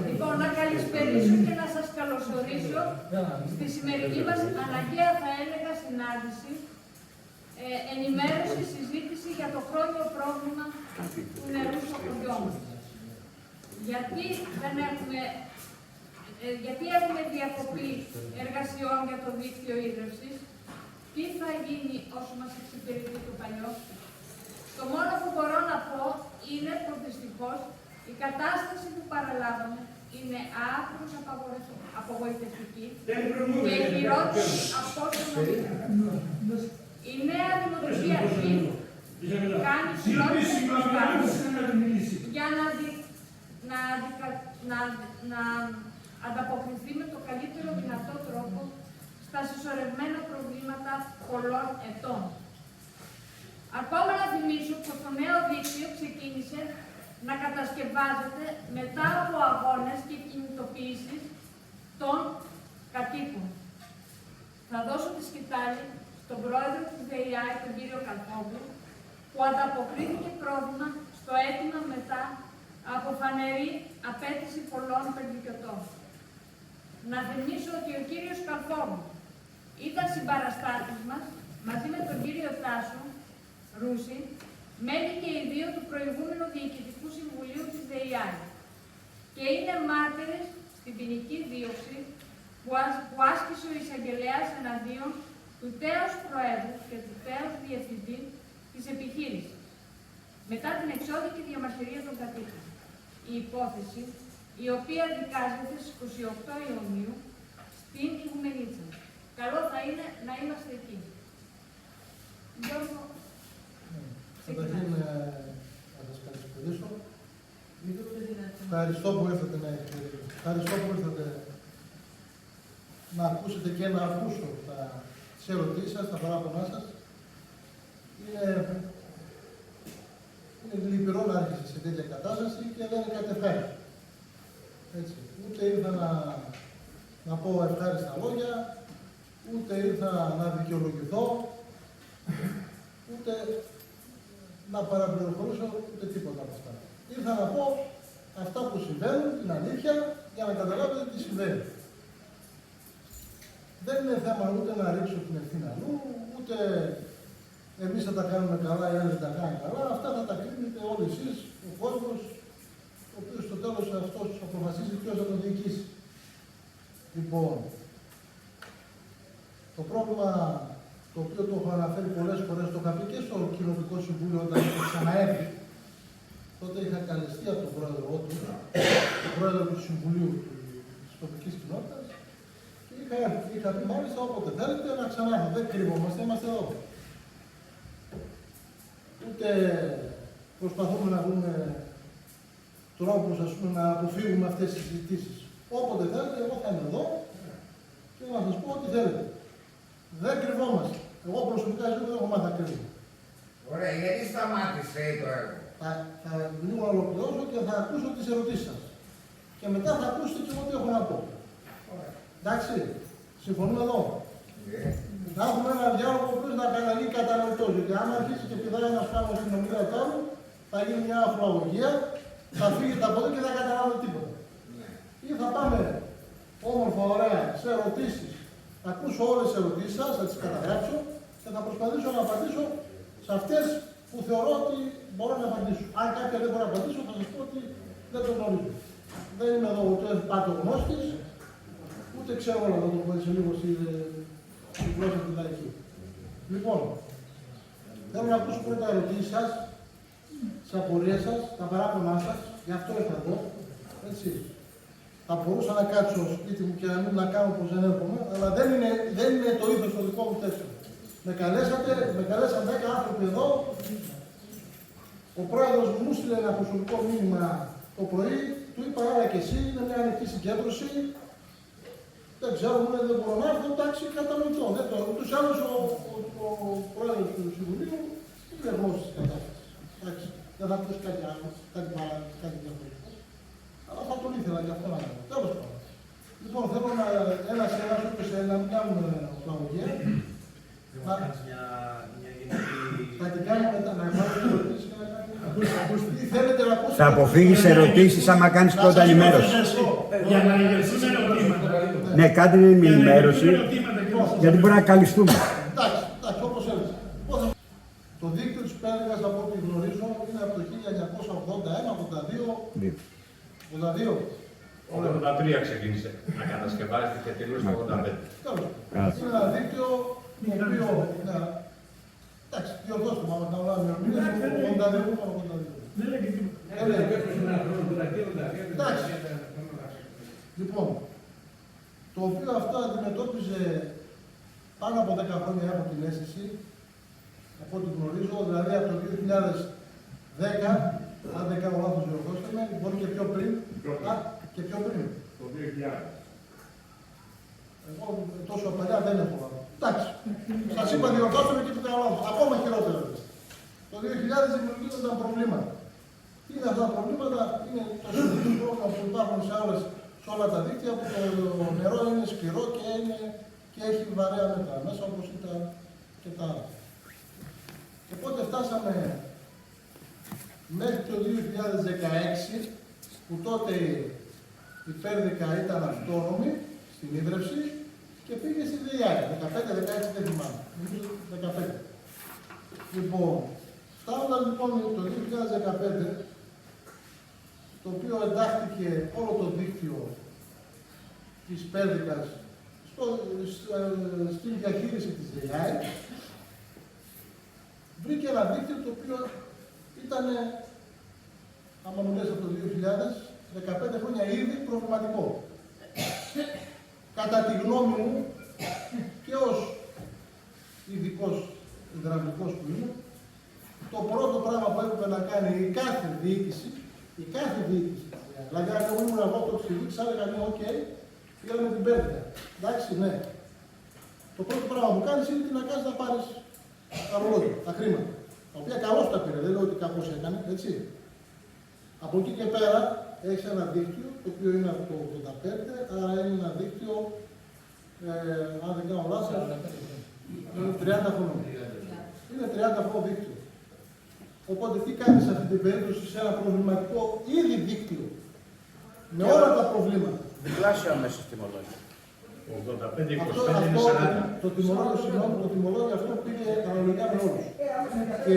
Λοιπόν, να καλησπερίσω και να σας καλωσορίσω στη σημερινή μας αναγκαία, θα έλεγα, συνάντηση, ενημέρωση, συζήτηση για το χρόνιο πρόβλημα του νερού στο χωριό μας. Γιατί έχουμε διακοπή εργασιών για το δίκτυο ίδρυυσης, τι θα γίνει όσο μας εξυπηρετεί το παλιό. Το μόνο που μπορώ να πω είναι πως δυστυχώς η κατάσταση που παραλάβαμε είναι άκρως απογοητευτική και χειρότερη από όσο νομίζαμε. Η νέα δημοτική αρχή κάνει πρώτες προσπάθειες για να ανταποκριθεί με το καλύτερο δυνατό τρόπο στα συσσωρευμένα προβλήματα πολλών ετών. Ακόμα να θυμίσω πως το νέο δίκτυο ξεκίνησε να κατασκευάζεται μετά από αγώνες και κινητοποιήσεις των κατοίκων. Θα δώσω τη σκητάλη στον πρόεδρο του ΔΕΙΑ, τον κύριο Καλφόγλου, που ανταποκρίθηκε πρόβλημα στο αίτημα μετά από φανερή απέτηση πολλών περικιωτών. Να θυμίσω ότι ο κύριος Καλφόγλου ήταν συμπαραστάτης μας, μαζί με τον κύριο Τάσο Ρούση, μέλη και οι δύο του προηγούμενου Διοικητικού Συμβουλίου της ΔΕΙΑ και είναι μάρτυρες στην ποινική δίωξη που άσκησε ο εισαγγελέας εναντίον του τέως Προέδρου και του τέως Διευθυντή της επιχείρησης, μετά την εξώδικη διαμαρτυρία των κατοίκων. Η υπόθεση, η οποία δικάζεται στις 28 Ιουνίου στην Ιγουμενίτσα. Καλό θα είναι να είμαστε εκεί. Γιώργο, καταρχήν να σας καλησπερίσω. Ευχαριστώ που ήρθατε να ακούσετε και να ακούσω τις ερωτήσεις σας, τα παράπονά σας. Είναι λυπηρό να άρχισε σε τέτοια κατάσταση και δεν είναι κάτι ευχάριστο. Έτσι. Ούτε ήρθα να πω ευχάριστα λόγια, ούτε ήρθα να δικαιολογηθώ, ούτε να παραπληροφορήσω, ούτε τίποτα από αυτά. Ήρθα να πω αυτά που συμβαίνουν, την αλήθεια, για να καταλάβετε τι συμβαίνει. Δεν είναι θέμα ούτε να ρίξω την ευθύνη αλλού, ούτε εμείς θα τα κάνουμε καλά, οι άλλοι δεν τα κάνουν καλά. Αυτά θα τα κρίνετε όλοι εσείς, ο κόσμος, ο οποίος στο τέλος αυτός αποφασίζει ποιος θα τον διοικήσει. Λοιπόν, το πρόβλημα το οποίο το έχω αναφέρει πολλές φορές, το είχα πει και στο Κοινοτικό Συμβούλιο όταν είχε ξαναέρθει. Τότε είχα καλεστεί από τον πρόεδρο του, τον πρόεδρο του Συμβουλίου της τοπικής κοινότητας, και είχα πει μάλιστα όποτε θέλετε να ξανάρθω. Δεν κρύβομαστε, είμαστε εδώ. Ούτε προσπαθούμε να βρούμε τρόπους, ας πούμε, να αποφύγουμε αυτές τις συζητήσεις. Όποτε θέλετε, εγώ θα είμαι εδώ και να σας πω ό,τι θέλετε. Δεν κρυβόμαστε. Εγώ προσωπικά δεν έχω μάθει να κρύβω. Ωραία, γιατί σταμάτησε το έργο. Θα λίγο ολοκληρώσω και θα ακούσω τις ερωτήσεις σας. Και μετά θα ακούσετε και εγώ τι έχω να πω. Ωραία. Εντάξει, συμφωνούμε εδώ. Yeah. Να έχουμε ένα διάλογο που να καταγεί κατανοητό. Γιατί άμα αρχίσει και πηδάει ένας πάνω στην ομιλία του άλλου, θα γίνει μια αφρολογία, θα φύγετε από εδώ και δεν θα καταλάβετε τίποτα. Ή θα πάμε όμορφα, ωραία, σε ερωτήσεις. Θα ακούσω όλες τις ερωτήσεις σας, θα τις καταγράψω και θα προσπαθήσω να απαντήσω σε αυτές που θεωρώ ότι μπορώ να απαντήσω. Αν κάποια δεν μπορώ να απαντήσω, θα σας πω ότι δεν το γνωρίζω. Δεν είμαι εδώ ούτε πατογνώστης, ούτε ξέρω όλα, θα το πω έτσι λίγο στη γλώσσα τη λαϊκή. Λοιπόν, θέλω να ακούσω πρώτα ερωτήσεις σας, τις απορίες σας, τα παράπονά σας, γι' αυτό ήρθα εδώ. Έτσι. Θα μπορούσα να κάτσω στο σπίτι μου και να μην να κάνω πως δεν έρχομαι, αλλά δεν είναι το ήθος το δικό μου τέσσερα. Με καλέσαν 10 άνθρωποι εδώ. Ο πρόεδρος μου στείλε ένα προσωπικό μήνυμα το πρωί, του είπα άρα και εσύ, είναι μια ανοιχτή συγκέντρωση. Δεν ξέρω, δεν μπορώ να έρθω, εντάξει, κατανοητό. Ούτως ή άλλως ο πρόεδρος του Συμβουλίου είναι γνώστης της κατάστασης. Εντάξει, δεν θα ακούσει κάτι άλλο, κάτι διαφορετικό. Αλλά θα τον ήθελα και αυτό να κάνω. Τέλος πάντων. Λοιπόν, θέλω ένας ούτε σε να μην κάνουμε πλαγωγία. Θα την κάνει μετά, να βάλω την ερωτήση και να κάνει. Ή θέλετε να πω Θα αποφύγεις ερωτήσεις άμα κάνεις πρώτα ενημέρωση. Για να εγερθούν ερωτήματα. Ναι, κάντε μια ενημέρωση, γιατί μπορεί να καλυστούμε. Εντάξει, όπως έλεγες. Το δίκτυο της Πέργας, από ό,τι γνωρίζω, είναι από το 1981-82. 83 ξεκίνησε να κατασκευάζεται και τελείωσε το 85. Καλώς. Είναι ένα δίκτυο το οποίο. Εντάξει, διορθώστε μου, να βάλουμε ερμηνείες, 82. Δεν λέγει τίποτα. Εντάξει. Λοιπόν, το οποίο αυτό αντιμετώπιζε πάνω από 10 χρόνια, από την αίσθηση, από ό,τι γνωρίζω, δηλαδή από το 2010, αν δεν κάνω λάθος διορθώστε με, μπορεί και πιο πριν. Και πιο πριν. Το 2000. Εγώ τόσο παλιά δεν έχω λάθος. Εντάξει, σας είπα διορθώστε με και το κάνω λάθος. Ακόμα χειρότερο. Το 2000 δημιουργήθηκαν προβλήματα. Τι είναι αυτά τα προβλήματα? Είναι το συνήθως πρόβλημα που υπάρχουν σε όλα τα δίκτυα, που το νερό είναι σκληρό και έχει βαρέα μέτρα μέσα, όπως ήταν και τα άλλα. Και πότε φτάσαμε μέχρι το 2016, που τότε η Πέρδικα ήταν αυτόνομη στην ίδρυυση και πήγε στη ΔΕΙΑΚ. 15-16 δεν θυμάμαι. Νομίζω 15. Λοιπόν, φτάνοντας λοιπόν το 2015, το οποίο εντάχθηκε όλο το δίκτυο της Πέρδικας στην διαχείριση της ΔΕΙΑΚ, βρήκε ένα δίκτυο το οποίο ήταν, άμα μου λες από το 2015 χρόνια ήδη προβληματικό. Κατά τη γνώμη μου, και ως ειδικός υδραυλικός που είμαι, το πρώτο πράγμα που έπρεπε να κάνει η κάθε διοίκηση, δηλαδή αν εγώ ήμουν εγώ το εξηγήξα, έλεγα ναι, οκ, πήγαμε την Πέρδικα. Εντάξει, ναι. Το πρώτο πράγμα που κάνεις είναι να κάνεις να πάρεις τα ρολόγια, τα χρήματα. Τα οποία καλώς τα πήρε, δεν λέω ότι κακώς έκανε, έτσι. Από εκεί και πέρα έχεις ένα δίκτυο, το οποίο είναι από το 85, άρα είναι ένα δίκτυο, αν δεν κάνω λάθος, είναι 30 χρόνων. Είναι 30 χρόνο δίκτυο. Οπότε τι κάνεις σε αυτή την περίπτωση σε ένα προβληματικό ήδη δίκτυο, με όλα τα προβλήματα. Διπλάσιο αμέσως τιμολόγιο. 85, 25 είναι 40. Το τιμολόγιο, συγγνώμη, το τιμολόγιο αυτό πήγε αναλογικά με όλους.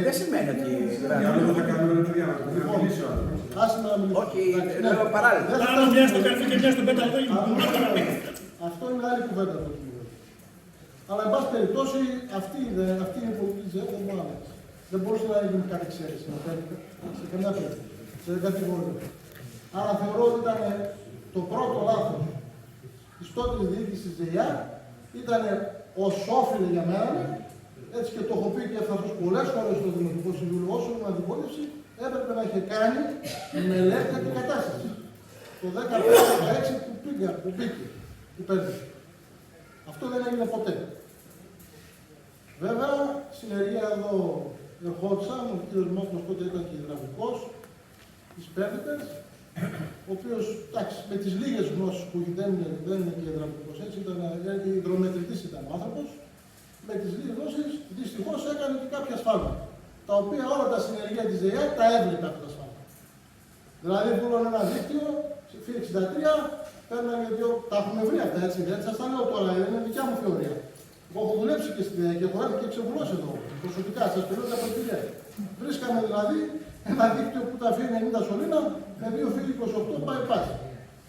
Δεν σημαίνει ότι. Λοιπόν, άσε να μιλήσω. Όχι, λέω παράλληλα. Πάνω μια στο καρφί και μια στο πέταλο. Αυτό είναι άλλη κουβέντα το τιμολόγιο. Αλλά, εν πάση περιπτώσει, αυτή είναι η πολιτική ζωή, δεν μπορεί να αλλάξει. Δεν μπορούσε να γίνει κάτι εξαίρεση σε καμιά περίπτωση, σε κατηγορία. Άρα θεωρώ ότι ήταν το πρώτο λάθος της τότε διοίκησης της ΔΕΙΑ, ήταν ως όφιλε για μένα, έτσι και το έχω πει και θα σας πολλές φορές στο Δημοτικό Συμβούλιο, όσο ήμουν αντιπολίτευση, έπρεπε να είχε κάνει μελέτη για την κατάσταση. Το 2015-2016 που μπήκε η Πέρδικα. Αυτό δεν έγινε ποτέ. Βέβαια, συνεργεία εδώ ερχόντουσαν, ο κ. Μόκος τότε ήταν και υδραυλικός της Πέρδικας, ο οποίος, εντάξει, με τις λίγες γνώσεις που δεν είναι και υδραυλικός, έτσι, υδρομετρητής ήταν ο άνθρωπος, με τις λίγες γνώσεις, δυστυχώς έκανε και κάποια σφάλματα, τα οποία όλα τα συνεργεία της ΔΕΙΑΚ τα έβλεπε αυτά τα σφάλματα. Δηλαδή, βούλωνε ένα δίκτυο, στη 63, παίρνανε δύο, τα έχουμε βρει αυτά, έτσι, δεν σας τα λέω τώρα, είναι δικιά μου θεωρία. Εγώ έχω δουλέψει και στη ΔΕΙΑΚ και έχω έρθει και ξεβουλώσει εδώ, προσωπικά, σας μιλώ από τη ΔΕΙΑΚ. Βρίσκαμε δηλαδή ένα δίκτυο που τα αφήνει 90 σωλήνα, με 2 φύλλοι 28 bypass,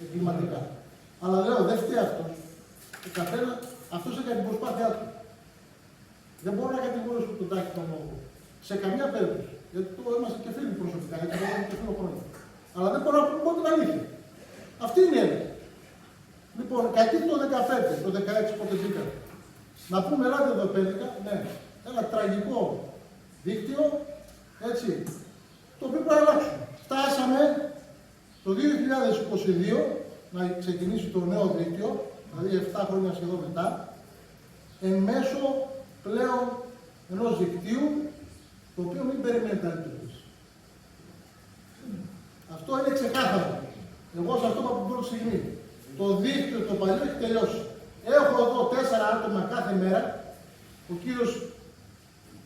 εγκληματικά. Αλλά λέω, δεν φταίει αυτός. Ο καθένα, αυτός έκανε την προσπάθειά του. Δεν μπορώ να κατηγορήσω τον Τάκη τον λόγο. Σε καμιά περίπτωση. Γιατί το είμαστε και φίλοι προσωπικά, γιατί το είμαστε και φίλο χρόνια. Αλλά δεν μπορώ να πούμε την αλήθεια. Αυτή είναι η έννοια. Λοιπόν, κακή το 15, το 16 πότε βγήκαμε. Να πούμε, ελάτε εδώ Πέρδικα, ναι, ένα τραγικό δίκτυο, έτσι, το οποίο πρέπει να αλλάξουμε. Φτάσαμε το 2022 να ξεκινήσει το νέο δίκτυο, δηλαδή 7 χρόνια σχεδόν μετά, εν μέσω πλέον ενός δικτύου, το οποίο μην περιμένει τα λειτουργίες. Αυτό είναι ξεκάθαρο. Εγώ σε αυτό από την πρώτη στιγμή. Το δίκτυο το παλιό έχει τελειώσει. Έχω εδώ 4 άτομα κάθε μέρα. Ο κύριος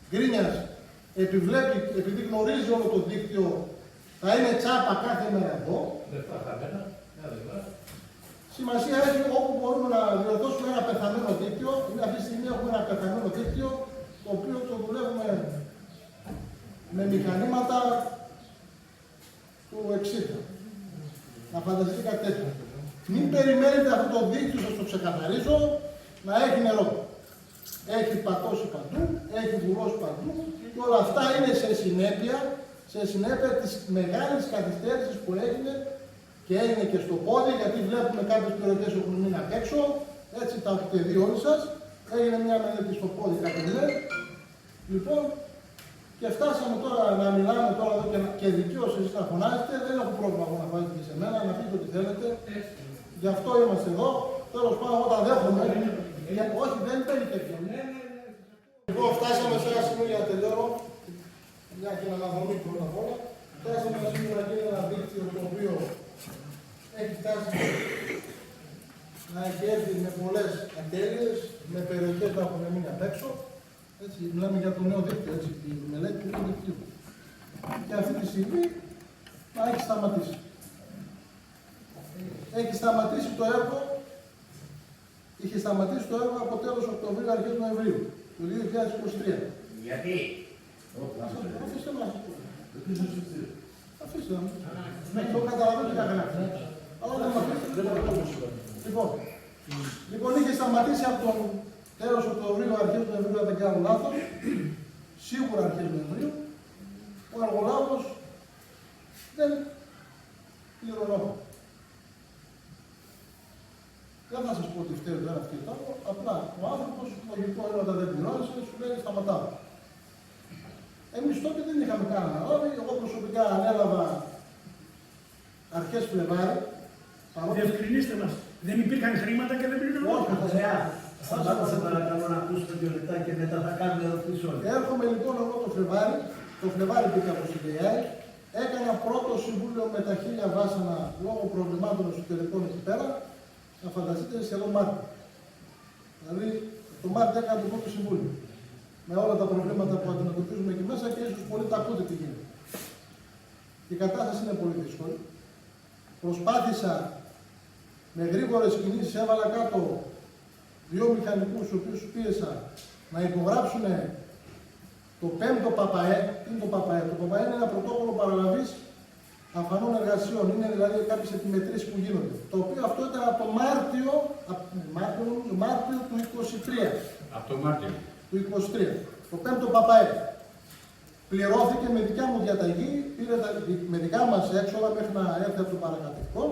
Γκρίνιας επιβλέπει, επειδή γνωρίζει όλο το δίκτυο θα είναι τσάπα κάθε μέρα εδώ. Σημασία έχει όπου μπορούμε να διορθώσουμε ένα πεθαμένο δίκτυο. Είναι αυτή τη στιγμή έχουμε ένα πεθαμένο δίκτυο το οποίο το δουλεύουμε με μηχανήματα του 60. Να φανταστείτε κάτι τέτοιο. Μην περιμένετε αυτό το δίκτυο, σας το ξεκαθαρίζω, να έχει νερό. Έχει πατώσει παντού, έχει βουλώσει παντού και όλα αυτά είναι σε συνέπεια της μεγάλης καθυστέρησης που έγινε και έγινε και στο πόδι, γιατί βλέπουμε κάποιες περιοχές έχουν μείνει απ' έξω, έτσι τα έχετε δει όλοι σας. Έγινε μια μελέτη στο πόδι κάποια μέρα. Λοιπόν, και φτάσαμε τώρα να μιλάμε τώρα εδώ και δικαίως εσείς να φωνάζετε. Δεν έχω πρόβλημα να φωνάζετε και σε μένα, να πείτε ό,τι θέλετε. Γι' αυτό είμαστε εδώ. Τέλος πάντων, όταν δέχομαι. Όχι, δεν παίρνει τέτοιο. Λοιπόν, φτάσαμε σε ένα σημείο για να τελειώνω. Μια και αναδρομή πρώτα απ' όλα. Φτάσαμε σε ένα σημείο να γίνει ένα δίκτυο το οποίο έχει φτάσει να έχει έρθει με πολλές ατέλειες, με περιοχές που έχουν μείνει απ' έξω. Έτσι, μιλάμε για το νέο δίκτυο, έτσι, η μελέτη του νέου δικτύου. Και αυτή τη στιγμή να έχει σταματήσει. Έχει σταματήσει το έργο, είχε σταματήσει το έργο από τέλος Οκτωβρίου, αρχές Νοεμβρίου του 2023. Γιατί? Αφήστε μας. Αφήστε μας. Το καταλαβαίνω τι θα γράψει. Αλλά δεν με αφήστε, δεν μπορώ να το πω. Λοιπόν, είχε σταματήσει από τον τέλος Οκτωβρίου, αρχές Νοεμβρίου, αν δεν κάνω λάθος, σίγουρα αρχές Νοεμβρίου, ο εργολάβος δεν πληρωνόταν. Δεν θα σας πω ότι φταίει δεν αυτή το άλλο, απλά ο άνθρωπος, λογικό είναι όταν δεν πληρώνεσαι, σου λέει σταματάω. Εμείς τότε δεν είχαμε καν αναλάβει, εγώ προσωπικά ανέλαβα αρχές Φλεβάρι. Διευκρινίστε μας. Δεν υπήρχαν χρήματα και δεν πληρωνόταν. Σταμάτησε παρακαλώ να ακούσετε 2 λεπτά και μετά θα κάνουμε ερωτήσεις όλοι. Έρχομαι λοιπόν εγώ το Φλεβάρι πήγα από CDI, έκανα πρώτο συμβούλιο με τα 1000 βάσανα λόγω προβλημάτων εσωτερικών εκεί πέρα. Να φανταστείτε σχεδόν Μάρτιο. Δηλαδή το Μάρτιο έκανα το πρώτο συμβούλιο. Με όλα τα προβλήματα που αντιμετωπίζουμε εκεί μέσα και ίσως πολλοί τα ακούτε τι γίνεται. Η κατάσταση είναι πολύ δύσκολη. Προσπάθησα με γρήγορες κινήσεις, έβαλα κάτω 2 μηχανικούς, τους οποίους πίεσα να υπογράψουν το 5ο ΠΑΠΑΕ. Τι είναι το ΠΑΠΑΕ? Το ΠΑΠΑΕ είναι ένα πρωτόκολλο παραλαβής αφανών εργασιών. Είναι δηλαδή κάποιες επιμετρήσεις που γίνονται. Το οποίο αυτό ήταν από το Μάρτιο του 23. Από το Μάρτιο. Του 23. Το 5ο ΠΑΠΑΕ. Πληρώθηκε με δικιά μου διαταγή, πήρε με δικά μας έξοδα μέχρι να έρθει από το παρακατοικικό.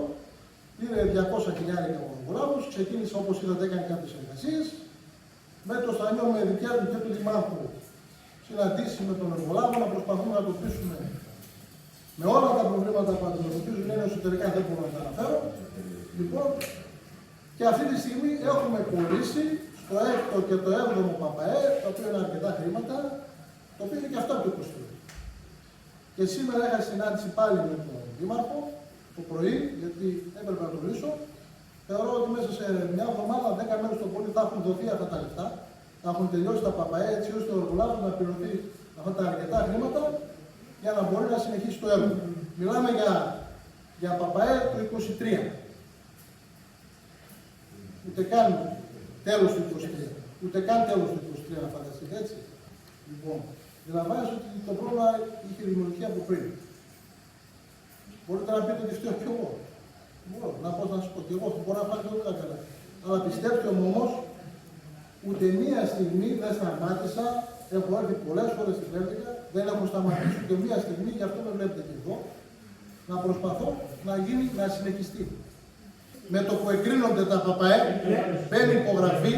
Πήρε 200.000 ο εργολάβος, ξεκίνησε όπως είδατε, έκανε κάποιες εργασίες. Με το στανιό με δικιά του και του Δημάρχου συναντήσει με τον εργολάβο να προσπαθούμε να το πείσουμε με όλα τα προβλήματα που αντιμετωπίζουν. Είναι εσωτερικά, δεν μπορώ να τα αναφέρω. Λοιπόν, και αυτή τη στιγμή έχουμε πωλήσει στο 6ο και το 7ο ΠΑΠΑΕ, το οποίο είναι αρκετά χρήματα, το οποίο είναι και αυτό από το 23. Και σήμερα είχα συνάντηση πάλι με τον Δήμαρχο το πρωί, γιατί έπρεπε να το λύσω. Θεωρώ ότι μέσα σε μια εβδομάδα, 10 μέρες το πολύ, θα έχουν δοθεί αυτά τα λεφτά, θα έχουν τελειώσει τα ΠΑΠΑΕ, έτσι ώστε ο εργολάβος να πληρωθεί αυτά τα αρκετά χρήματα για να μπορεί να συνεχίσει το έργο. Μιλάμε για ΠΑΠΑΕ του 23. Ούτε καν τέλος του 23. Ούτε καν τέλος του 23, να φανταστείτε, έτσι. Λοιπόν, αντιλαμβάνεστε ότι το πρόβλημα είχε δημιουργηθεί από πριν. Μπορείτε να πείτε ότι φταίω κι εγώ. Μπορώ να πω να σας πω και εγώ, μπορώ να πάρω και εγώ καλά. Αλλά πιστέψτε μου όμως, ούτε μία στιγμή δεν σταμάτησα. Έχω έρθει πολλές φορές στην Πέρδικα, δεν έχω σταματήσει ούτε μία στιγμή, γι' αυτό με βλέπετε και εδώ, να προσπαθώ να συνεχιστεί. Με το που εγκρίνονται τα ΠΑΠΑΕ, μπαίνει υπογραφή,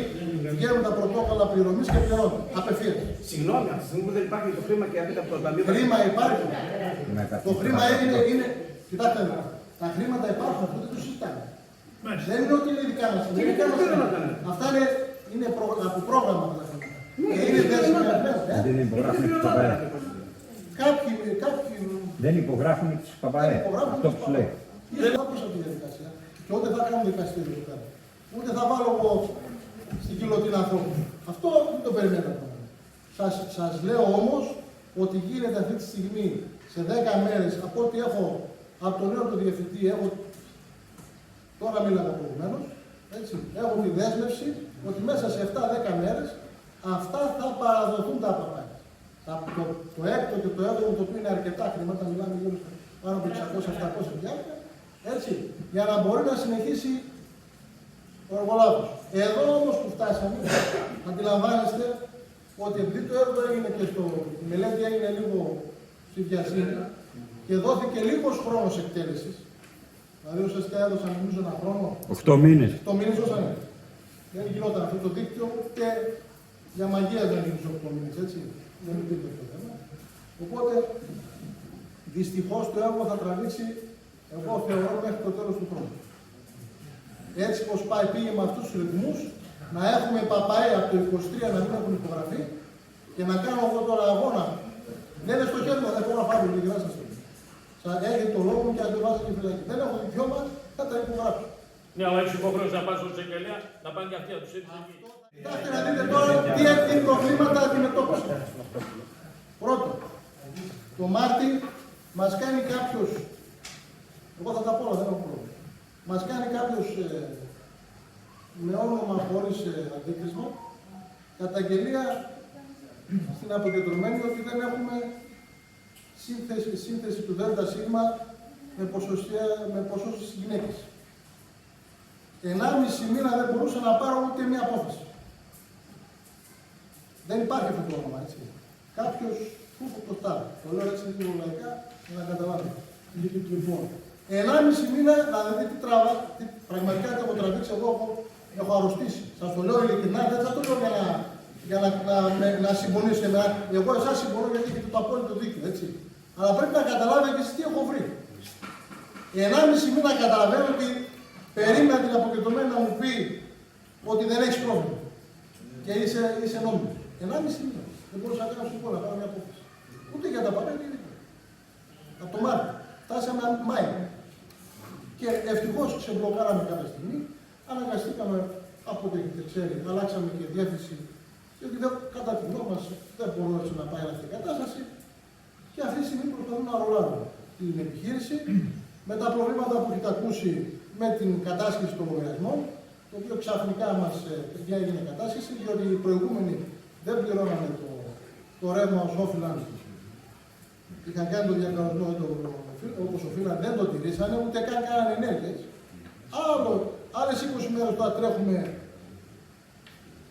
βγαίνουν τα πρωτόκολλα πληρωμής και πληρώνουν. Απευθείας. Συγγνώμη, από τη στιγμή που δεν υπάρχει το χρήμα και έρχεται από το ταμείο. Χρήμα υπάρχει. Το χρήμα είναι. Κοιτάξτε, τα χρήματα υπάρχουν, αυτό δεν το συζητάμε. Δεν είναι ότι είναι δικά μας. Αυτά είναι από πρόγραμμα τα χρήματα. Είναι δεσμευμένα. Δεν υπογράφουν τις ΠΑΠΑΕ. Κάποιοι Δεν υπογράφουν τις ΠΑΠΑΕ. Αυτό που σου λέει. Δεν θα πω από τη διαδικασία. Και ούτε θα κάνω δικαστήριο εδώ πέρα. Ούτε θα βάλω εγώ στην κοιλωτίνα ανθρώπου. Αυτό δεν το περιμένω. Σας λέω όμως ότι γίνεται αυτή τη στιγμή σε 10 μέρες, από ό,τι έχω από τον νέο του διευθυντή, τώρα μίλαγα προηγουμένως, έτσι, έχω τη δέσμευση ότι μέσα σε 7-10 μέρες αυτά θα παραδοθούν τα παπάκια. Το έκτο και το έβδομο, το οποίο είναι αρκετά χρήματα, μιλάμε γύρω στο πάνω από 600-700 χιλιάδες, έτσι, για να μπορεί να συνεχίσει ο εργολάβος. Εδώ όμως που φτάσαμε, αντιλαμβάνεστε ότι επειδή το έργο έγινε και η μελέτη έγινε λίγο στη βιασύνη και δόθηκε λίγος χρόνος εκτέλεσης, δηλαδή ουσιαστικά έδωσαν νομίζω ένα χρόνο. 8 μήνες. 8 μήνες όσα είναι. Δεν γινόταν αυτό το δίκτυο και για μαγεία δεν γίνει 8 μήνες, έτσι. Δεν υπήρχε αυτό το θέμα. Οπότε δυστυχώς το έργο θα τραβήξει, εγώ θεωρώ, μέχρι το τέλος του χρόνου. Έτσι πως πήγε με αυτούς τους ρυθμούς, να έχουμε παπαέ από το 23 να μην έχουν υπογραφεί και να κάνω εγώ τώρα αγώνα. Δεν είναι στο χέρι μου, δεν μπορώ να πάρω λίγη σας το. Έχετε το λόγο μου και ας με βάζετε και φυλακή. Δεν έχω δικαίωμα, θα τα υπογράψω. Ναι, αλλά έχεις υποχρέωση να πας στο εισαγγελέα, να πάνε και αυτοί να τους έτυχε εκεί. Κοιτάξτε να δείτε τώρα τι προβλήματα αντιμετώπισα. Πρώτον, το Μάρτι μας κάνει κάποιος, εγώ θα τα πω, δεν έχω πρόβλημα. Μας κάνει κάποιος με όνομα χωρίς αντίκρισμα καταγγελία στην αποκεντρωμένη ότι δεν έχουμε σύνθεση του ΔΣ με ποσόστοση γυναίκες. 1,5 μήνα δεν μπορούσα να πάρω ούτε μία απόφαση. Δεν υπάρχει αυτό το όνομα, έτσι. Κάποιος που το στάρει. Το λέω έτσι λίγο λαϊκά για να καταλάβετε. Λοιπόν, 1,5 μήνα να δείτε τι τραβά, πραγματικά τι έχω τραβήξει, εγώ έχω αρρωστήσει. Σας το λέω ειλικρινά, δεν σας το λέω για να συμφωνήσω. Εγώ εσάς συμφωνώ γιατί έχετε το απόλυτο δίκιο, έτσι. Αλλά πρέπει να καταλάβετε εσείς τι έχω βρει. 1,5 μήνα καταλαβαίνω ότι περίμενα την αποκεντρωμένη να μου πει ότι δεν έχεις πρόβλημα και είσαι νόμιμος. 1,5 μήνα. Δεν μπορούσα να κάνω συμφωνία, να πάρω μια απόφαση. Ούτε για τα παπέλια, ούτε. Από το Μάρτιο. Φτάσαμε Μάιο. Και ευτυχώς ξεμπλοκάραμε κάποια στιγμή. Αναγκαστήκαμε, από ό,τι έχετε ξέρει, αλλάξαμε και διεύθυνση. Γιατί κατά τη γνώμη μας δεν μπορούσε να πάει αυτή η κατάσταση. Και αυτή τη στιγμή προσπαθούμε να ρολάρουμε την επιχείρηση με τα προβλήματα που έχετε ακούσει με την κατάσχεση των λογαριασμών, το οποίο ξαφνικά μας έγινε κατάσχεση, διότι οι προηγούμενοι δεν πληρώναμε το ρεύμα ως όφυλαν. Είχαν κάνει το διακανονισμό όπως οφείλαν, δεν το τηρήσανε, ούτε καν κάνανε ενέργειες. Άλλες 20 μέρες τώρα τρέχουμε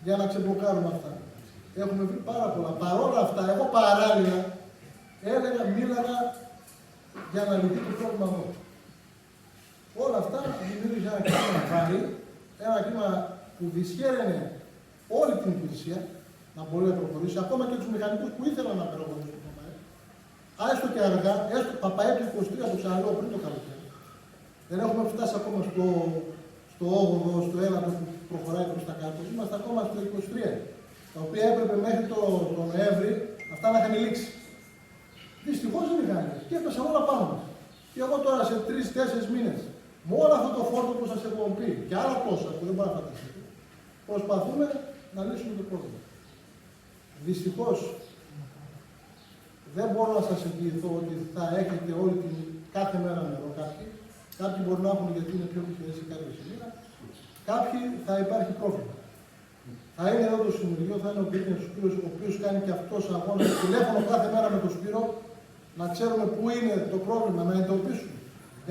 για να ξεμπλοκάρουμε αυτά. Έχουμε βρει πάρα πολλά. Παρόλα αυτά, εγώ παράλληλα μίλαγα για να λυθεί το πρόβλημα μου. Όλα αυτά δημιούργησαν ένα κλίμα βάρη, ένα κλίμα που δυσχέραινε όλη την υπηρεσία να μπορεί να προχωρήσει, ακόμα και τους μηχανικούς που ήθελαν να προχωρήσουν. Έστω και αργά, έστω παπαέ του 23, το ξαναλέω πριν το καλοκαίρι. Δεν έχουμε φτάσει ακόμα στο 8ο, στο 9ο που προχωράει προς τα κάτω. Είμαστε ακόμα στο 23, τα οποία έπρεπε μέχρι το Νοέμβρη αυτά να είχαν λήξει. Δυστυχώς δεν είχαν λήξει και έπεσαν όλα πάνω μας. Και εγώ τώρα σε 3-4 μήνες, με όλο αυτό το φόρτο που σας έχω πει και άλλα τόσα που δεν μπορώ να φανταστείτε, προσπαθούμε να λύσουμε το πρόβλημα. Δυστυχώς, δεν μπορώ να σας εγγυηθώ ότι θα έχετε όλη την κάθε μέρα νερό κάποιοι. Κάποιοι μπορεί να έχουν γιατί είναι πιο επιχειρήσεις σε κάποια σημεία. Κάποιοι θα υπάρχει πρόβλημα. Θα είναι εδώ το Συνουργείο, θα είναι ο Σπύρος, ο οποίος κάνει και αυτός αγώνα τηλέφωνο κάθε μέρα με τον Σπύρο, να ξέρουμε πού είναι το πρόβλημα, να εντοπίσουμε.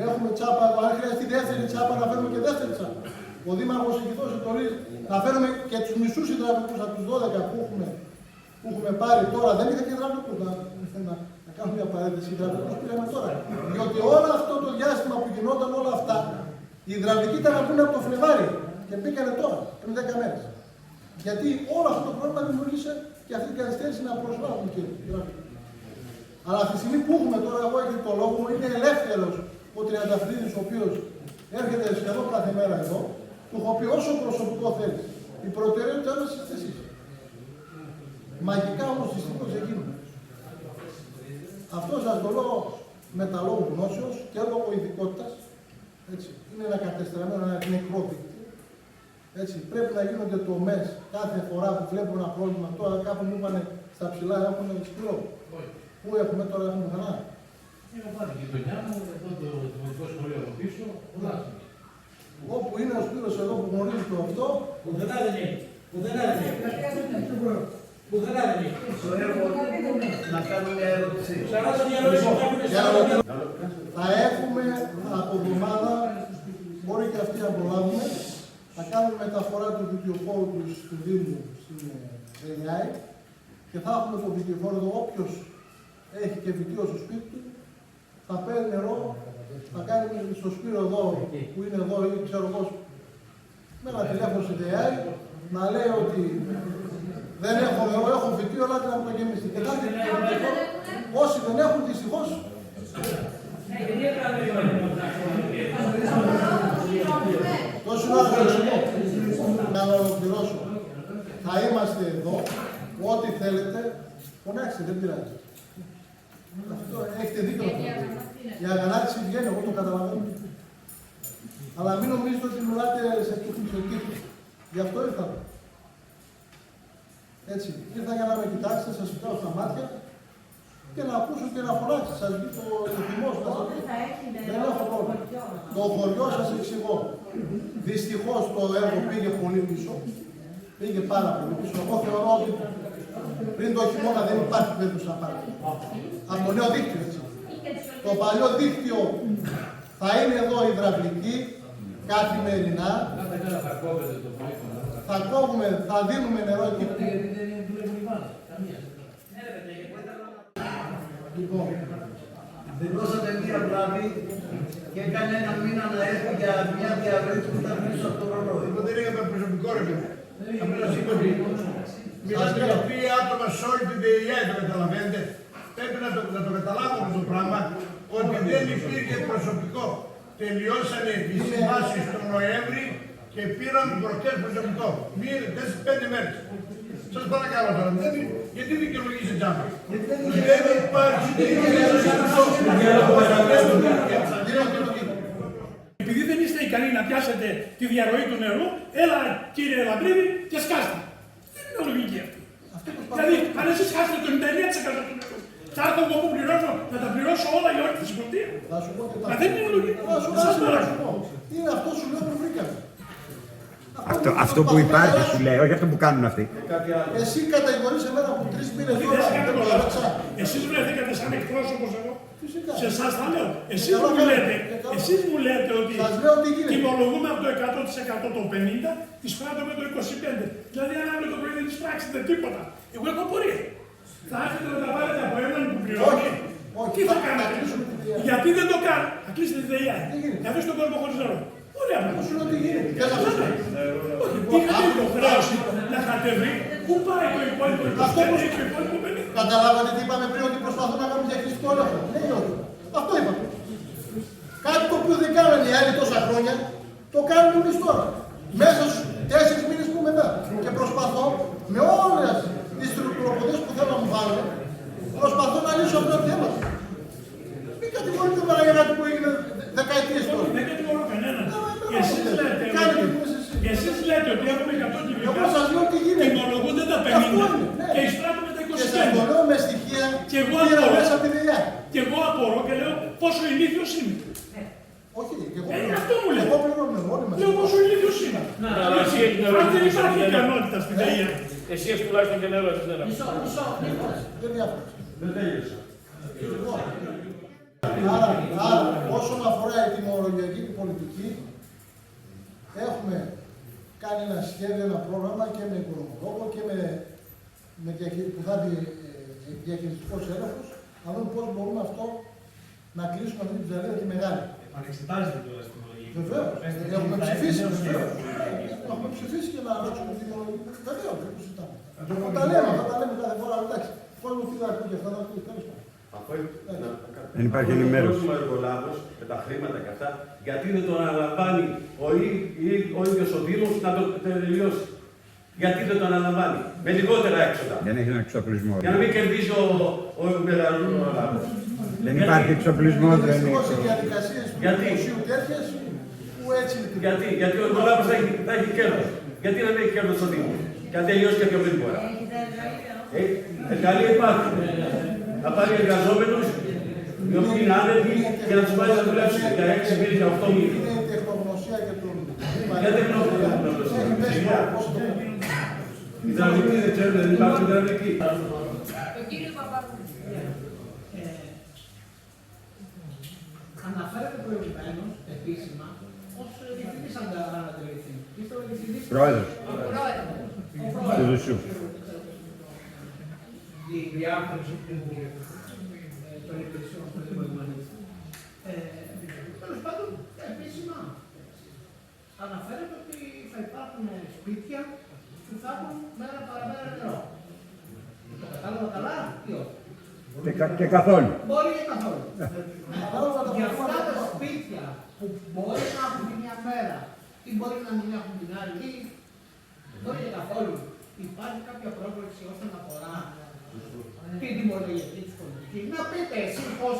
Έχουμε τσάπα, αν χρειαστεί δεύτερη τσάπα, να φέρουμε και δεύτερη τσάπα. Ο Δήμαρχος έχει δώσει το να φέρουμε και τους μισούς υδραυλικούς από τους 12 που έχουμε πάρει τώρα. Δεν είχα και υδραυλικούς. Να κάνουμε μια παρένθεση, οι υδραυλικούς πήγαμε τώρα. Διότι όλο αυτό το διάστημα που γινόταν όλα αυτά, οι υδραυλικοί ήταν να πούνε από το Φλεβάρι και μπήκανε τώρα, πριν 10 μέρες. Γιατί όλο αυτό το πρόβλημα δημιούργησε και αυτή την καθυστέρηση να προσλάβουμε και υδραυλικοί. Αλλά αυτή τη στιγμή που έχουμε τώρα, εγώ έχετε το λόγο μου, είναι ελεύθερος ο Τριανταφυλλίδης, ο οποίος έρχεται σχεδόν κάθε μέρα εδώ, του έχω πει όσο προσωπικό θέλει. Η προτεραιότητά μας είστε εσείς. Μαγικά όμως δυστυχώς δεν γίνονται. Αυτό σας το λέω με τα λόγου γνώσεως και λόγω ειδικότητας. Είναι ένα κατεστραμμένο, ένα νεκρό δίκτυο. Πρέπει να γίνονται τομές κάθε φορά που βλέπουμε ένα πρόβλημα. Τώρα κάπου μου είπανε στα ψηλά έχουμε Σπύρο. Πού έχουμε τώρα, έχουμε Χανά. Έχω πάρει τη γειτονιά μου, εδώ το δημοτικό σχολείο από πίσω, πολλά. Όπου είναι ο Σπύρος εδώ που γνωρίζει το αυτό, Πουθενά δεν έχει. Πουθενά δεν έχει. Πουθενά δεν έχει. Στο έργο να κάνω μια ερώτηση. 40 διαρροές θα έχουμε από εβδομάδα, μπορεί και αυτοί να προλάβουμε, θα κάνουμε μεταφορά του δικαιοφόρου του Δήμου στην ΔΕΙΑΕ και θα έχουμε το δικαιοφόρο εδώ. Όποιος έχει και βιτίο στο σπίτι του, θα παίρνει νερό, θα κάνει στο Σπύρο εδώ, που είναι εδώ ή ξέρω εγώ, με ένα τηλέφωνο στη ΔΕΙΑΕ, να λέει ότι δεν έχω νερό, έχω βιτίο, αλλά να μου το γεμιστεί. Όσοι δεν έχουν, δυστυχώς, τόσο να να ολοκληρώσω. Θα είμαστε εδώ, ό,τι θέλετε, φωνάξτε, δεν πειράζει. Αυτό έχετε δίκιο. Η αγανάκτηση βγαίνει, εγώ το καταλαβαίνω. Αλλά μην νομίζετε ότι μιλάτε σε τύπους. Γι' αυτό ήρθαμε. Έτσι, ήρθα για να με κοιτάξετε, σας κοιτάω στα μάτια και να ακούσω και να φωνάξετε. Σας βγει το θυμό σας. Δεν έχω πρόβλημα. Το χωριό σας εξηγώ. Δυστυχώς το έργο πήγε πολύ πίσω. Πήγε πάρα πολύ πίσω. Εγώ θεωρώ ότι πριν το χειμώνα δεν υπάρχει περίπτωση να πάρει. Από το νέο δίκτυο, έτσι. Το παλιό δίκτυο θα είναι εδώ υδραυλική καθημερινά. Θα κόβουμε, θα δίνουμε νερό εκεί. Λοιπόν, δηλώσατε μία βράδυ και έκανε ένα μήνα να έρθει για μια διαβρύ που ήταν πίσω από το ρολόι. Εγώ δεν είχαμε προσωπικό ρε παιδί. Απλά σας είπα ότι μιλάτε για τρία άτομα σε όλη την ΔΕΙΑΕ, το καταλαβαίνετε. Πρέπει να το καταλάβουμε το πράγμα, ότι δεν υπήρχε προσωπικό. Τελειώσανε τις συμβάσεις τον Νοέμβρη και πήραν προχτές προσωπικό. 4-5 μέρες. Σας παρακαλώ τώρα, γιατί δικαιολογήσετε τζάμπα. Δεν υπάρχει Επειδή δεν είστε ικανοί να πιάσετε τη διαρροή του νερού, έλα κύριε Λαμπρίδη και σκάστε. Δεν είναι λογική αυτή. Δηλαδή, αν εσείς χάσετε το 99% του νερού, θα έρθω εγώ που πληρώνω να τα πληρώσω όλα για όλη τη συμπολιτεία. θα σου πω και τα. Μα δεν είναι λογική. Σας παρακαλώ. Είναι αυτό σου λέω που βρήκαμε. Αυτό που υπάρχει σου λέει, όχι αυτό που κάνουν αυτοί. Εσύ κατηγορείς εμένα που 3 μήνες τώρα που δεν το άλλαξα. Εσείς βρεθήκατε σαν εκπρόσωπος εγώ. Φυσικά. Σε εσάς θα λέω. Καλά, Εσείς μου λέτε ότι Σας λέω τι γίνεται. τιμολογούμε από το 100% το 50%, εισπράττουμε το 25%. Δηλαδή αν αύριο το πρωί δεν εισπράξετε τίποτα. Εγώ έχω απορία. Θα έρθετε να τα πάρετε από έναν που πληρώνει. Όχι. Τι θα κάνετε. Γιατί δεν το κάνω. Θα κλείσετε τη ΔΕΙΑΕ. Τι γίνεται. Να αφήσει τον κόσμο χωρίς νερό. Ωραία Πώς πράγματα. σου λέω τι γίνεται. Δεν θα σου λέω. Όχι, είχατε υποχρέωση να είχατε βρει πού πάει το υπόλοιπο 25% και το υπόλοιπο 50%. Καταλάβατε τι είπαμε πριν, ότι προσπαθούν να κάνουν διαχειριστικό έλεγχο. Ναι ή όχι. Αυτό είπαμε. Κάτι το οποίο δεν κάνανε οι άλλοι τόσα χρόνια, το κάνουμε εμείς τώρα. Μέσα στους 4 μήνες που είμαι εδώ. Και προσπαθώ με όλες τις τροπολογίες που θέλω να μου βάλουν, προσπαθώ να λύσω αυτό το θέμα. Μην κατηγορείτε τώρα για κάτι που έγινε δεκαετίες τώρα. Δεν κατηγορώ κανέναν. Εσείς λέτε ότι έχουμε 100 Εγώ κυβικά, σας λέω τι γίνεται. τιμολογούνται τα 50 Αυτό είναι, ναι. και εισπράττουμε τα Και σας το 25. λέω με στοιχεία Και εγώ που πήρα απορώ. μέσα από τη δουλειά. Και εγώ απορώ και λέω πόσο ηλίθιος είναι. Όχι, και εγώ Αυτό μου λέει. Εγώ πληρώνω όλοι μας. Λέω πόσο ηλίθιος είναι. Αλλά εσύ έχεις νερό. Αν δεν υπάρχει ικανότητα στην ΔΕΙΑ. Εσύ έχεις τουλάχιστον και νερό, εσείς δεν έχεις. Δεν διάφορα. Δεν τέλειωσα. Άρα, όσον αφορά η τιμολογιακή πολιτική, έχουμε κάνει ένα σχέδιο, ένα πρόγραμμα και με οικονομολόγο και που θα είναι διαχειριστικός έλεγχος, να δούμε πώς μπορούμε αυτό να κλείσουμε αυτή την ψαλίδα τη μεγάλη. Επανεξετάζετε τώρα στην λογική. Βεβαίως. Έχουμε ψηφίσει. Έχουμε ψηφίσει και να αλλάξουμε την τιμολογική. Βεβαίως, δεν το συζητάμε. Τα λέμε κάθε φορά. Εντάξει, πώς μου τι θα ακούει και αυτά, θα ακούει. Τέλος πάντων. Δεν υπάρχει ενημέρωση. Ο εργολάβος με τα χρήματα και αυτά, γιατί δεν τον αναλαμβάνει ο ίδιος ο Δήμος να το τελειώσει. Γιατί δεν το αναλαμβάνει. Με λιγότερα έξοδα. Δεν έχει ένα εξοπλισμό. Για να μην κερδίζει ο εργολάβος. Δεν υπάρχει εξοπλισμό, δεν Δυστυχώς οι είναι. διαδικασίες του Γιατί? δημοσίου τέτοιες που έτσι λειτουργούν. Γιατί ο εργολάβος θα έχει κέρδος. Γιατί να μην έχει κέρδος ο Δήμος. Και αν τελειώσει και πιο γρήγορα. Εργαλεία υπάρχουν. Θα πάρει εργαζόμενους οι οποίοι είναι άνεργοι και να τους πάει να δουλέψουν για 6 μήνες, για 8 μήνες. Είναι η τεχνογνωσία και το... Για τεχνογνωσία. Υδραυλική δεν ξέρουν, δεν υπάρχουν υδραυλικοί. Το κύριο Παπαδόπουλο. Αναφέρεται προηγουμένως επίσημα ως διευθυντής ανατελεστή. Είστε ο διευθυντής. Πρόεδρος Ο πρόεδρος. του Δουσιού. Η διάρθρωση των υπηρεσιών στο Δήμο Ιμανής. Τέλος πάντων, επίσημα αναφέρεται ότι θα υπάρχουν σπίτια που θα έχουν μέρα παραμέρα νερό. Το κατάλαβα καλά ή όχι? Και καθόλου. Μπορεί και καθόλου. Για αυτά τα σπίτια που μπορεί να έχουν τη μια μέρα ή μπορεί να μην έχουν την άλλη ή μπορεί και καθόλου, υπάρχει κάποια πρόβλεψη όσον αφορά την τιμολογιακή της πολιτικής? Να πείτε εσείς πώς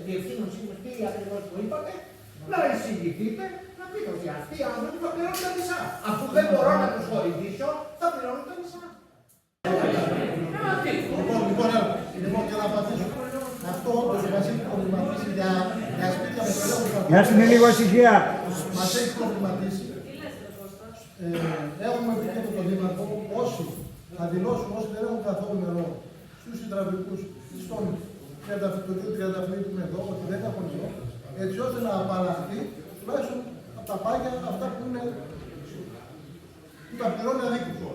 διευθύνουν σήμερα τι ακριβώς που είπατε, να εισηγηθείτε, να πείτε ότι αυτοί οι άνθρωποι θα πληρώνουν τα μισά. Αφού δεν μπορώ να τους βοηθήσω, θα πληρώνουν τα μισά. Λοιπόν, για να απαντήσω. Αυτό όντως μας έχει προβληματίσει για σπίτια με περίοδο. Μια στιγμή λίγο ησυχία. Μας έχει προβληματίσει. Έχουμε πει και τον Δήμαρχο, όσοι θα δηλώσουν, όσοι δεν έχουν καθόλου νερό, στους υδραυλικούς, στον τριανταφυλλίδι που είναι εδώ, ότι δεν έχουν νερό, έτσι ώστε να απαλλαχθεί τουλάχιστον από τα πάγια αυτά που είναι που τα πληρώνει αδίκητο.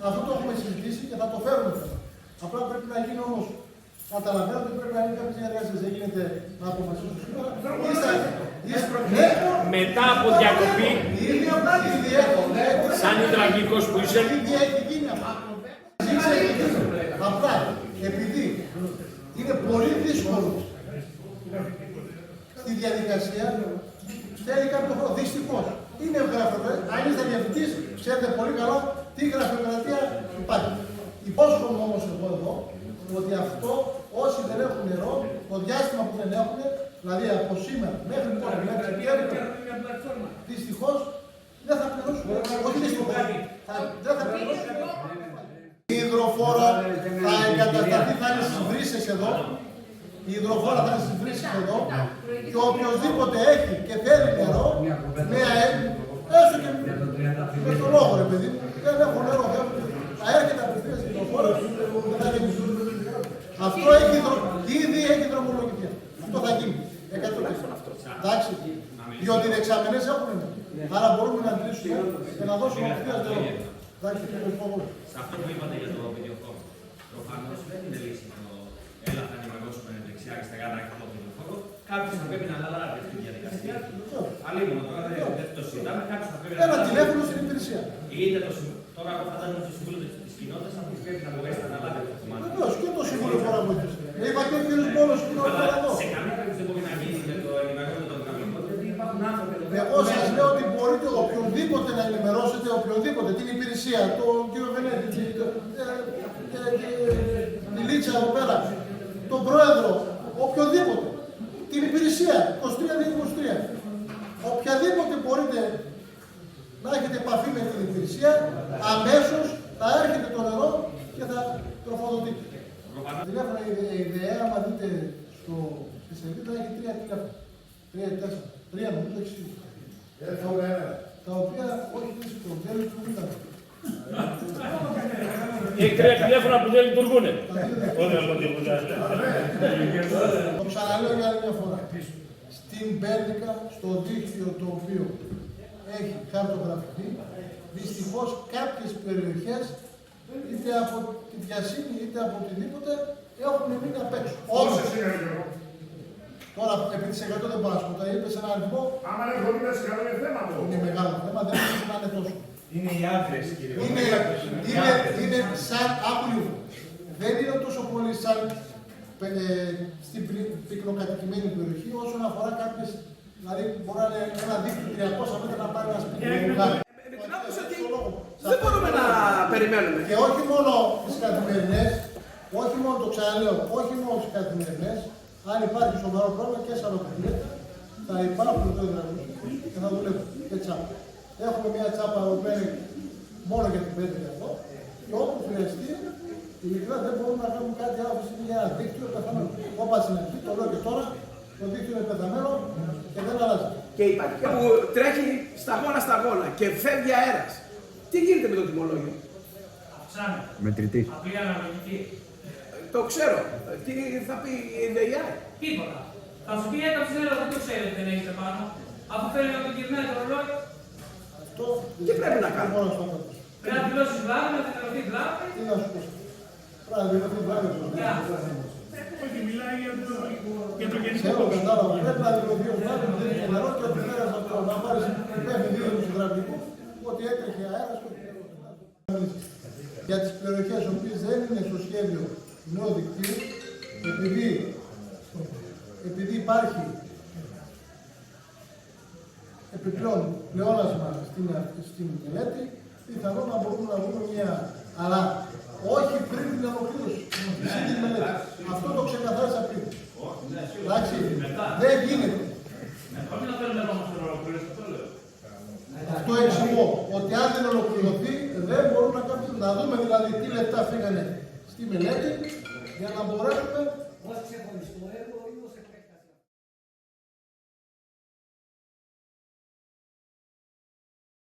Αυτό το έχουμε συζητήσει και θα το φέρουμε. Απλά πρέπει να γίνει όμως. Καταλαβαίνω ότι πρέπει να είναι κάποιες διαδικασίες. Δεν γίνεται να αποφασίσουν σήμερα. Μετά από διακοπή, σαν υδραυλικός που είσαι, Ήδη έχει γίνει αυτό. Απλά, επειδή είναι πολύ δύσκολο στη διαδικασία, θέλει κάποιο χρόνο. Δυστυχώς. Είναι γραφειοκρατία. Αν είστε διευθυντής, ξέρετε πολύ καλά τι γραφειοκρατία υπάρχει. Υπόσχομαι όμως εγώ εδώ ότι αυτό όσοι δεν έχουν νερό, το διάστημα που δεν έχουν, δηλαδή από σήμερα μέχρι τώρα, δυστυχώς δεν θα πληρώσουν. Όχι δυστυχώς. Δεν θα πληρώσουν. Η υδροφόρα θα εγκατασταθεί, θα είναι στις βρύσες εδώ. Η υδροφόρα θα είναι στις βρύσες εδώ. Και οποιοδήποτε έχει και θέλει νερό, μια έστω και με τον λόγο, ρε παιδί μου, δεν έχω νερό. Θα έρχεται απευθείας η υδροφόρα. Αυτό ήδη έχει δρομολογηθεί. Αυτό θα γίνει. 100%. Εντάξει. Διότι οι δεξαμενές έχουν νερό. Άρα μπορούμε να αντιλήσουμε και να δώσουμε απευθείας νερό. Εντάξει, σε αυτό που είπατε για το βιντεοχώρο, προφανώς δεν είναι λύση το έλα θα ανημερώσουμε δεξιά και αριστερά και το βιντεοχώρο. Κάποιος θα πρέπει να αναλάβει αυτή τη διαδικασία. Αλλήμον, τώρα δεν το συζητάμε, κάποιος θα πρέπει να αναλάβει. Ένα τηλέφωνο στην υπηρεσία. Είτε το τώρα εγώ φαντάζομαι το Συμβούλιο της Κοινότητας θα πρέπει να μπορέσει να αναλάβει αυτό το κομμάτι. Βεβαίως, και το Συμβούλιο μπορεί να βοηθήσει. Είπα και ο κ. Μπόλος που είναι εδώ. Σε καμία περίπτωση δεν μπορεί να γίνει με το ενημερώνοντα των γραμμικών, γιατί υπάρχουν άνθρωποι εδώ. Εγώ σας λέω ότι μπορείτε οποιονδήποτε να ενημερώσετε, οποιονδήποτε, την υπηρεσία, τον κύριο Βενέτη, τη Λίτσα εδώ πέρα, τον πρόεδρο, οποιοδήποτε, την υπηρεσία, 23-23. Οποιαδήποτε μπορείτε να έχετε επαφή με την υπηρεσία, αμέσως θα έρχεται το νερό και θα τροφοδοτείτε. Τηλέφωνα η ιδέα, άμα δείτε στη σελίδα, έχει 3 τηλέφωνα. 3-4. 3 νομίζω έχει σίγουρα. Τα οποία όχι δεν λειτουργούν. έχει 3 τηλέφωνα που δεν λειτουργούν. Το ξαναλέω για άλλη μια φορά. Στην Πέρδικα, στο δίκτυο το οποίο έχει χαρτογραφηθεί, δυστυχώς κάποιες περιοχές, είτε από τη Βιασύνη είτε από οτιδήποτε, έχουν μείνει απ' έξω. Όσες είναι εδώ. Τώρα, επί της 100 δεν πάω, τα είπες ένα αριθμό. Άμα είναι 80% είναι θέμα αυτό. Είναι μεγάλο θέμα, δεν μπορεί να είναι τόσο. Είναι οι άντρες, κύριε. Είναι σαν άκουλιο. Δεν είναι τόσο πολύ σαν στην πυκνοκατοικημένη περιοχή, όσον αφορά κάποιες, δηλαδή μπορεί να είναι ένα δίκτυο 300 μέτρα να πάρει ένα σπίτι. Δεν μπορούμε να περιμένουμε. Και όχι μόνο τις καθημερινές, όχι μόνο το ξαναλέω, όχι μόνο τις καθημερινές, αν υπάρχει σοβαρό πρόβλημα και Σαββατοκύριακα, θα υπάρχουν εδώ υδραυλικοί και θα δουλεύουν και τσάπα. Έχουμε μια τσάπα που παίρνει μόνο για την πέτρια εδώ και όπου χρειαστεί Ειλικρινά δεν μπορούμε να κάνουμε κάτι άλλο για ένα δίκτυο πεθαμένο. Όπως στην αρχή, το λέω και τώρα, το δίκτυο είναι πεθαμένο και δεν αλλάζει. Και υπάρχει που τρέχει σταγόνα και φεύγει αέρας. Τι γίνεται με το τιμολόγιο? Αυξάνεται. Μετρητή. Απλή αναλογική. Το ξέρω. Τι θα πει η ΔΕΙΑ? Τίποτα. Θα σου πει έκαψε νερό, δεν το ξέρει, δεν έχετε πάνω. Αφού θέλει να το γυρνάει το ρολόι, Αυτό Τι πρέπει να κάνουμε? μόνο στο άνθρωπο. πρέπει να δηλώσει βλάβη, να δηλωθεί βλάβη. Τι να σου πω. Πρέπει να δηλωθεί βλάβη. Όχι, μιλάει για το γενικό Ξέρω, κόστος. κατάλαβα. Πρέπει να δηλωθεί ο βλάβη, να δίνει νερό και ότι πέρασε αυτό. Να πάρει υπεύθυνη δίδυμη του υδραυλικού ότι έτρεχε αέρα στο για τις περιοχές οι οποίες δεν είναι στο σχέδιο νέου δικτύου, επειδή υπάρχει επιπλέον πλεόνασμα στην μελέτη, πιθανόν να μπορούμε να βρούμε μια, αλλά όχι πριν την ολοκλήρωση της μελέτης. Αυτό το ξεκαθάρισα πριν. Εντάξει, δεν γίνεται. Όχι να θέλουμε να μας ολοκληρώσει, αυτό λέω. Αυτό εξηγώ, ότι αν δεν ολοκληρωθεί δεν μπορούμε να κάνουμε, να δούμε δηλαδή τι λεπτά φύγανε στη μελέτη για να μπορέσουμε. Ως ξεχωριστό έργο ή ως